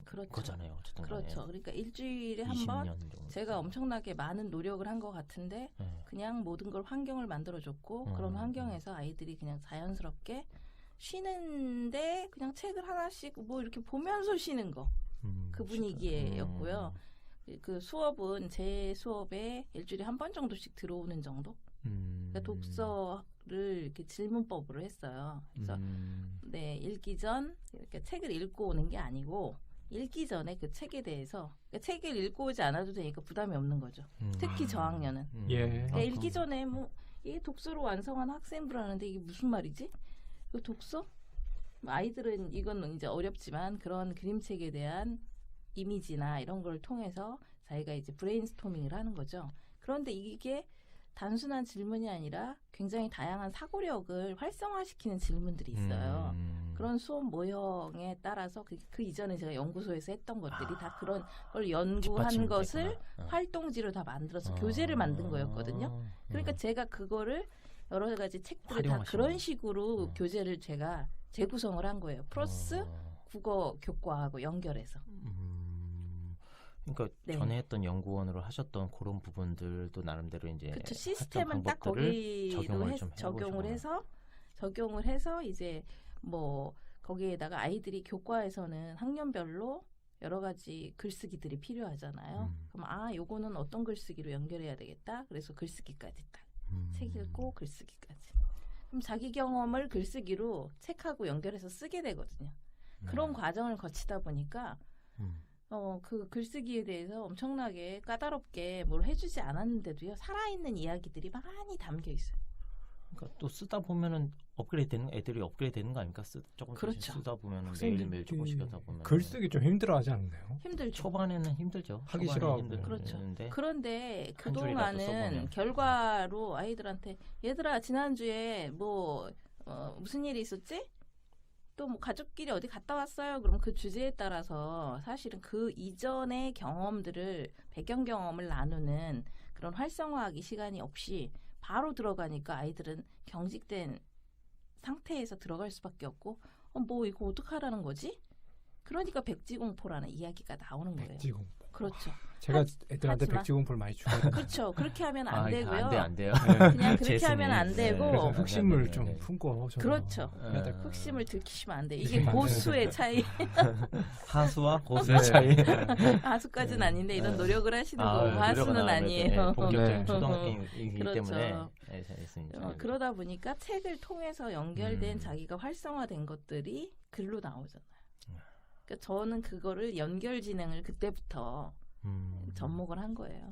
그렇죠. 거잖아요. 어쨌든 그렇죠. 그러니까 일주일에 한 번 제가 엄청나게 많은 노력을 한 것 같은데 그냥 모든 걸 환경을 만들어줬고 그런 환경에서 아이들이 그냥 자연스럽게 쉬는데 그냥 책을 하나씩 뭐 이렇게 보면서 쉬는 거. 그 분위기였고요. 그 수업은 제 수업에 일주일에 한 번 정도씩 들어오는 정도. 그러니까 독서를 이렇게 질문법으로 했어요. 그래서 네, 읽기 전 이렇게 책을 읽고 오는 게 아니고 읽기 전에 그 책에 대해서 그러니까 책을 읽고 오지 않아도 되니까 부담이 없는 거죠. 특히 저학년은. 그러니까 읽기 전에 뭐 이게 독서로 완성한 학생부를 하는데 이게 무슨 말이지? 그 독서? 아이들은 이건 이제 어렵지만 그런 그림책에 대한 이미지나 이런 걸 통해서 자기가 이제 브레인스토밍을 하는 거죠. 그런데 이게 단순한 질문이 아니라 굉장히 다양한 사고력을 활성화시키는 질문들이 있어요. 그런 수업 모형에 따라서 그 이전에 제가 연구소에서 했던 것들이 다 그런 걸 연구한 것을 활동지로 다 만들어서 교재를 만든 거였거든요. 그러니까 제가 그거를 여러 가지 책들을 다 그런 식으로 교재를 제가 재구성을 한 거예요. 플러스 국어 교과하고 연결해서. 그러니까 전에 했던 연구원으로 하셨던 그런 부분들도 나름대로 이제 그쵸, 시스템은 딱 거기도 적용을 해서 이제 뭐 거기에다가 아이들이 교과에서는 학년별로 여러 가지 글쓰기들이 필요하잖아요. 그럼 요거는 어떤 글쓰기로 연결해야 되겠다. 그래서 글쓰기까지 딱 책 읽고 글쓰기까지. 그럼 자기 경험을 글쓰기로 책하고 연결해서 쓰게 되거든요. 그런 과정을 거치다 보니까 그 글쓰기에 대해서 엄청나게 까다롭게 뭘 해주지 않았는데도요. 살아있는 이야기들이 많이 담겨 있어요. 그러니까 또 쓰다 보면은 애들이 업그레이드 되는 거 아닙니까? 조금씩 그렇죠. 쓰다 보면은 매일매일 조금씩 하다 보면 글쓰기 좀 힘들어하지 않나요? 힘들죠. 초반에는 힘들죠. 하기 싫어하고. 그렇죠. 그런데 그동안은 결과로 아이들한테 얘들아 지난주에 뭐 무슨 일이 있었지? 또 뭐 가족끼리 어디 갔다 왔어요? 그럼 그 주제에 따라서 사실은 그 이전의 경험들을 배경 경험을 나누는 그런 활성화하기 시간이 없이 바로 들어가니까 아이들은 경직된 상태에서 들어갈 수밖에 없고 뭐 이거 어떡하라는 거지? 그러니까 백지공포라는 이야기가 나오는 거예요. 백지공포. 그렇죠. 제가 애들한테 백지공포를 많이 주거든요. 그렇죠. 그렇게 하면 안 되고요. 안 돼요. 그냥 그렇게 하면 안 되고 흑심을 좀 품고. 그렇죠. 흑심을 들키시면 안 돼. 이게 고수의 차이. 하수와 고수의 차이. 하수까지는 아닌데 이런 노력을 하시는 거고 하수는 아니에요. 본격적인 초등학생이기 그렇죠. 때문에. 그러다 보니까 책을 통해서 연결된 자기가 활성화된 것들이 글로 나오잖아요. 그러니까 저는 그거를 연결지능을 그때부터 접목을 한 거예요.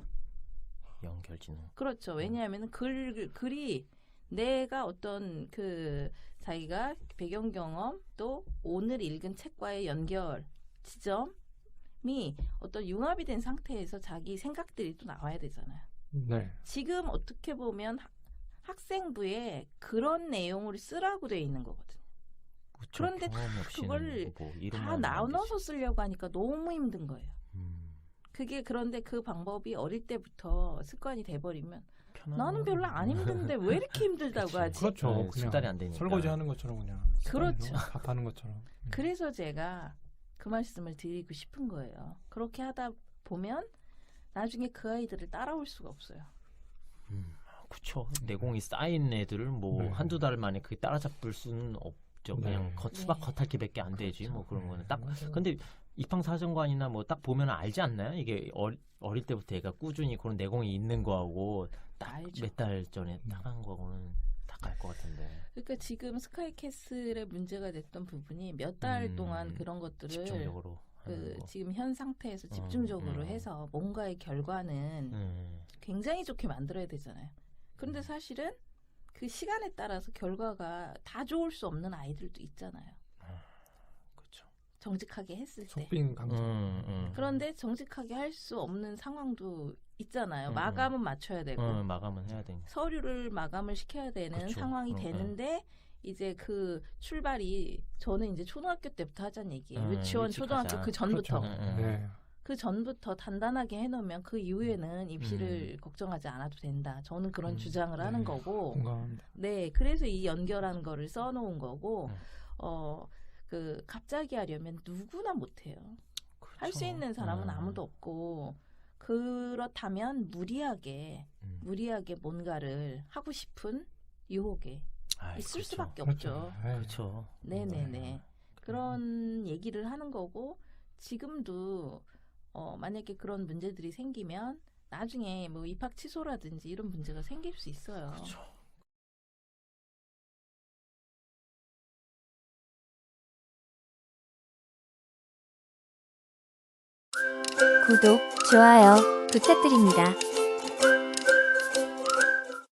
연결지능. 그렇죠. 왜냐하면 글이 내가 어떤 그 자기가 배경 경험 또 오늘 읽은 책과의 연결 지점이 어떤 융합이 된 상태에서 자기 생각들이 또 나와야 되잖아요. 네. 지금 어떻게 보면 학생부에 그런 내용을 쓰라고 돼 있는 거거든요. 그런데 그걸 다 나눠서 쓰려고 하니까 너무 힘든 거예요. 그런데 그 방법이 어릴 때부터 습관이 돼버리면 나는 별로 안 힘든데 왜 이렇게 힘들다고 하지? 그렇죠. 그냥 숙달이 안 되니까. 설거지하는 것처럼 그냥. 그렇죠. 밥하는 것처럼. 그래서 제가 그 말씀을 드리고 싶은 거예요. 그렇게 하다 보면 나중에 그 아이들을 따라올 수가 없어요. 그렇죠. 내공이 쌓인 애들을 뭐 한두 달 만에 그게 따라잡을 수는 없죠. 그냥 수박 겉핥기밖에 안 되지. 그렇죠. 뭐 그런 거는 딱. 근데 입학사정관이나 뭐 딱 보면 알지 않나요? 이게 어릴 때부터 애가 꾸준히 그런 내공이 있는 거하고 딱 몇 달 전에 딱 한 거고는 딱 알 것 같은데. 그러니까 지금 스카이캐슬의 문제가 됐던 부분이 몇 달 동안 그런 것들을 집중적으로 지금 현 상태에서 집중적으로 해서 뭔가의 결과는 굉장히 좋게 만들어야 되잖아요. 그런데 사실은 그 시간에 따라서 결과가 다 좋을 수 없는 아이들도 있잖아요. 그렇죠. 정직하게 했을 때. 속빈 감정. 그런데 정직하게 할 수 없는 상황도 있잖아요. 마감은 맞춰야 되고. 마감은 해야 되니까. 서류를 마감을 시켜야 되는 그쵸. 상황이 되는데 이제 그 출발이 저는 이제 초등학교 때부터 하자는 얘기예요. 유치원, 초등학교 그 전부터. 그렇죠. 네. 그 전부터 단단하게 해놓으면 그 이후에는 입시를 걱정하지 않아도 된다. 저는 그런 주장을 하는 거고. 공감합니다. 네, 그래서 이 연결한 거를 써놓은 거고. 그 갑자기 하려면 누구나 못해요. 할 수 있는 사람은 아무도 없고 그렇다면 무리하게 뭔가를 하고 싶은 유혹에 있을 그렇죠. 수밖에 없죠. 그렇죠. 네네네. 그런 얘기를 하는 거고 지금도 만약에 그런 문제들이 생기면 나중에 뭐 입학 취소라든지 이런 문제가 생길 수 있어요. 그렇죠. 구독, 좋아요 부탁드립니다.